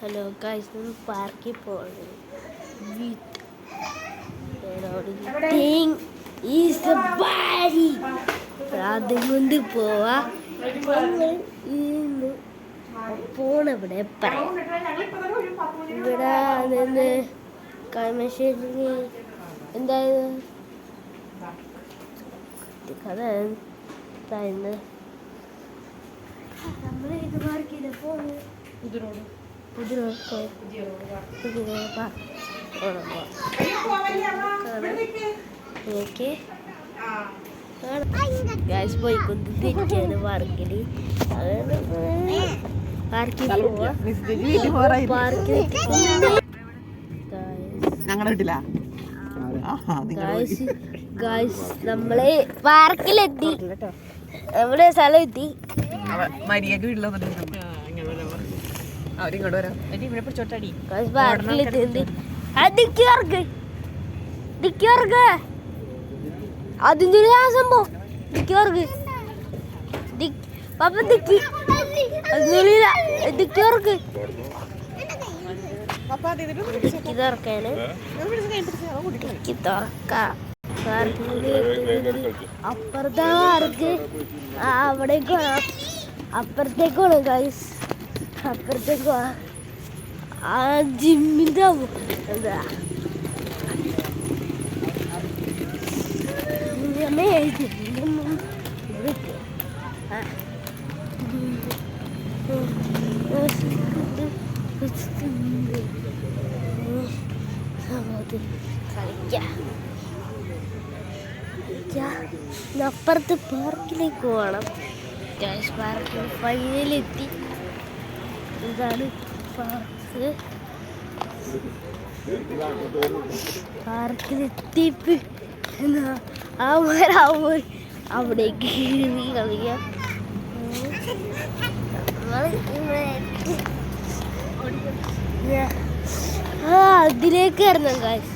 Hello guys, നമ്മൾ പാർക്കിൽ പോകുന്നത് അതും കൊണ്ട് പോവാ. പോണവിടെ ഇവിടെ നിന്ന് കളമശ്ശേരി എന്തായാലും കഥ നമ്മൾ ഇത് പാർക്കില്ല പോകുന്നത് ഗ്യാസ് പോയിക്കൊണ്ടിരിക്കുകയാണ് പാർക്കിൽ. നമ്മള് പാർക്കിലെത്തി, നമ്മുടെ സ്ഥലം എത്തി. അതിന്റെ സംഭവം അപ്പുറത്തെ പാർക്ക് അവിടേക്ക് വേണം, അപ്പുറത്തേക്ക് വേണം ഗൈസ്, അപ്പുറത്തേക്ക് പോവാ. ആ ജിമ്മിന്റെ എന്താ അപ്പുറത്ത് പാർക്കിലേക്ക് പോകണം. പാർക്കിൽ ഫൈനലെത്തി. ഇതാണ് പാർക്ക്. പാർക്കിലെത്തിപ്പ് അവിടേക്ക് കളിക്കാം. അതിലേക്ക് ഇറങ്ങാം ഗൈസ്,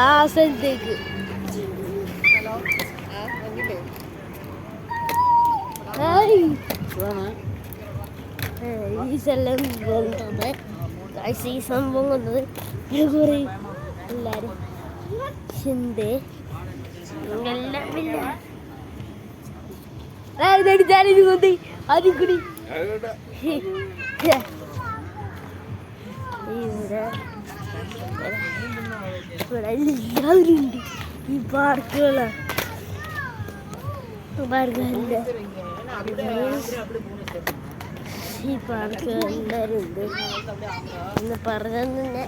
ആ സ്ഥലത്തേക്ക്. ഈ സ്ഥലം കൊണ്ടത് ഈ സംഭവം കൊണ്ടത് കുറെ എല്ലാരും ചിന്തേ അതിക്കൂടി ഇവിടെ എല്ലാവരും ഉണ്ട്. ഈ പാർക്കുകള് ഈ പാർക്ക് എല്ലാവരും ഉണ്ട് എന്ന് പറഞ്ഞാൽ തന്നെ.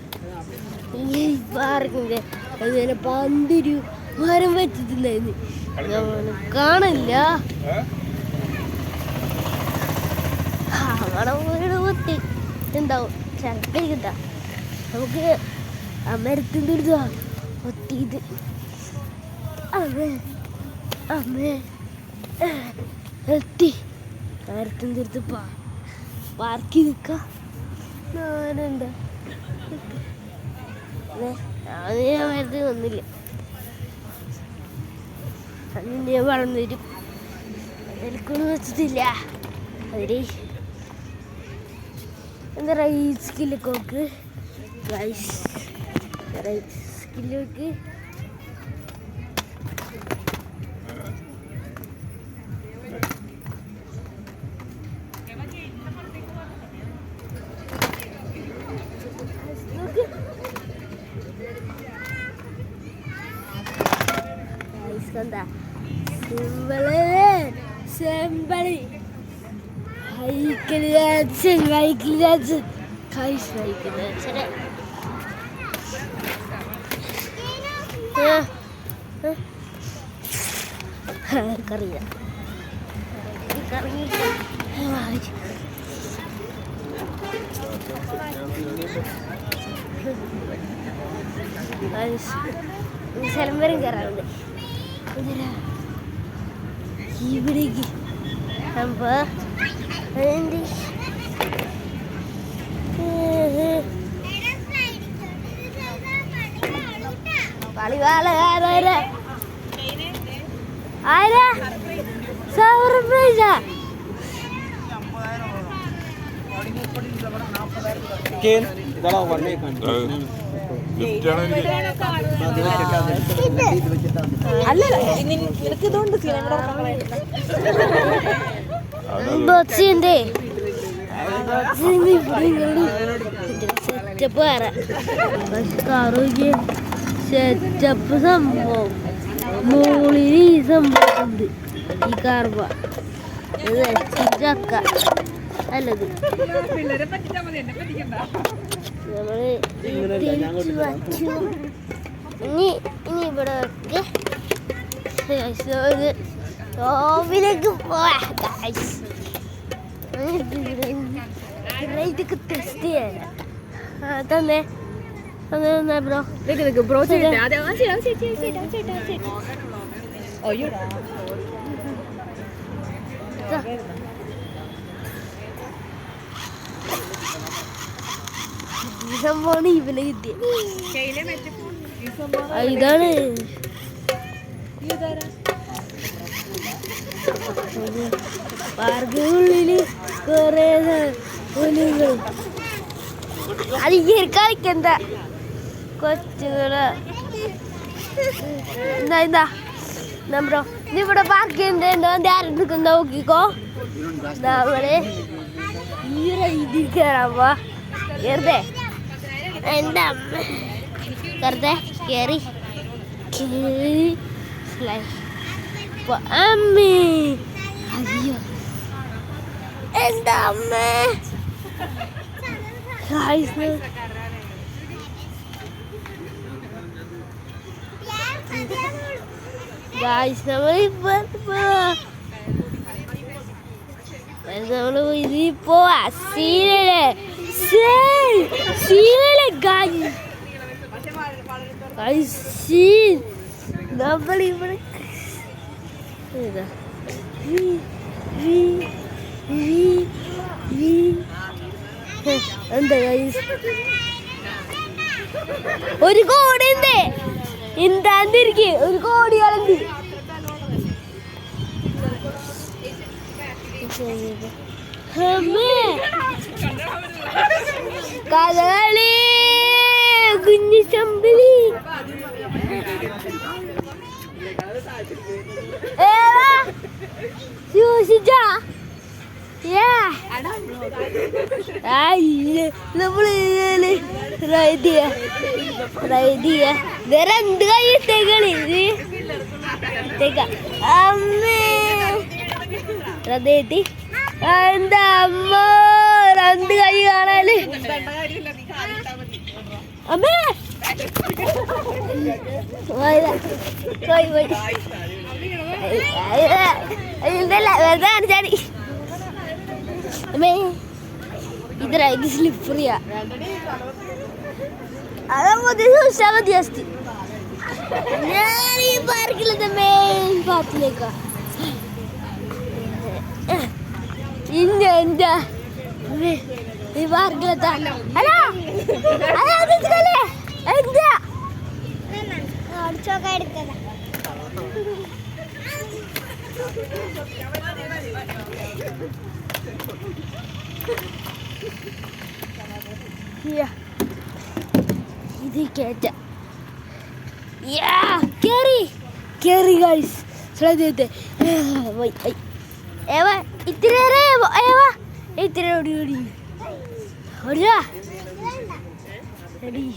ഈ പാർക്കിന്റെ അതുപോലെ 12 മരം വെച്ചിട്ടുണ്ടായിരുന്നു, കാണില്ല. അവിടെ വീട് കുത്തി ഉണ്ടാവും ചിലപ്പോഴേക്കിട്ടാ. നമുക്ക് ആ മരത്തിൻ്റെ ഒരു ഒത്തിയത് അമ്മേ എത്തി. മരത്തിൻ്റെ അടുത്ത് പാർക്കിൽ നിൽക്കാം. ഞാനെന്താ ഞാൻ മരത്തിൽ വന്നില്ല, അതിൻ്റെ വളർന്നു വരും. എനിക്കൊന്നും വെച്ചിട്ടില്ല. അതിൽ എന്താ റൈസ് സ്കില്ലൊക്കെ റൈസ് സ്കില്ലൊക്കെ സെമ്പളി ഹൈക്കിൾ ഡാൻസ് കറിയാം. സ്ഥലം വരെ കയറാറുണ്ട്. ഇവിടേക്ക് ആരാ സർപ്രൈസാ. പാർക്കിംഗ് ഇതാണോ വണ്ടി അല്ലല്ല നിനക്ക് ഇതുകൊണ്ട് സിനിമ ബോക്സിന്റെ സെറ്റപ്പ് വേറെ കാറോഗ്യ സെറ്റപ്പ് സംഭവം മോളിൽ ഈ സംഭവമുണ്ട് ഈ കാർവ ചക്ക നല്ലത് ഇനി ഇവിടെ ഒരു ോവിലേക്ക് പോവാ ഇതൊക്കെ ടെസ്റ്റ് ചെയ്യാനാ തന്നെ തന്നെ ബ്രോ ബ്രോ സംഭവമാണ് ഇവനെ കിട്ടിയ ഇതാണ് പാർക്കിനുള്ളില് കൊറേ പുലികൾ അത് കളിക്കണ്ട കൊച്ചുകള് എന്താ ബ്രോ ഇവിടെ പാർക്ക് ചെയ്യുന്നുണ്ടോ ആരെടുക്കും നോക്കിക്കോ നമ്മള് ഈ ഇതിൽ കയറാമ്പോ വെറുതെ എൻ്റെ അമ്മ വെറുതെ കയറി അമ്മേ അയ്യോ എൻ്റെ അമ്മ നമ്മള് ഇതിൽ പോവാ സീനല്ലേ നമ്മളിവിടെ എന്താ ഒരു കോടിണ്ട് എന്താണ്ടിരിക്കെ ഒരു കോടി കളണ്ട് കഥകളി കുഞ്ഞു ചമ്പലി നമ്മള് രണ്ട് കൈ ഇട്ടേക്കളി അമ്മേ റദേട്ടി എന്താ അമ്മ രണ്ട് കൈ കാണാല് അമ്മേ വെറുതെ കാണിച്ചാടി അമ്മേ ഇത് സ്ലിപ്പറിയാ അതാകുമ്പോ ചോദിച്ചാൽ മതി ജസ്റ്റ് ഞാൻ ഈ പാർക്കിലത്തെ മെയിൻ പാർക്കിലേക്കാ ഇന്ന എന്താ ഈ പാർക്കിലെത്താ ഹലോ എന്താ എടുക്കല ഇത് കേറ്റ കേറി ഗൈസ് ശ്രദ്ധ ഇത്തിരി ഇത്തിരി ഓടി ഓടി ഓടിയാ ready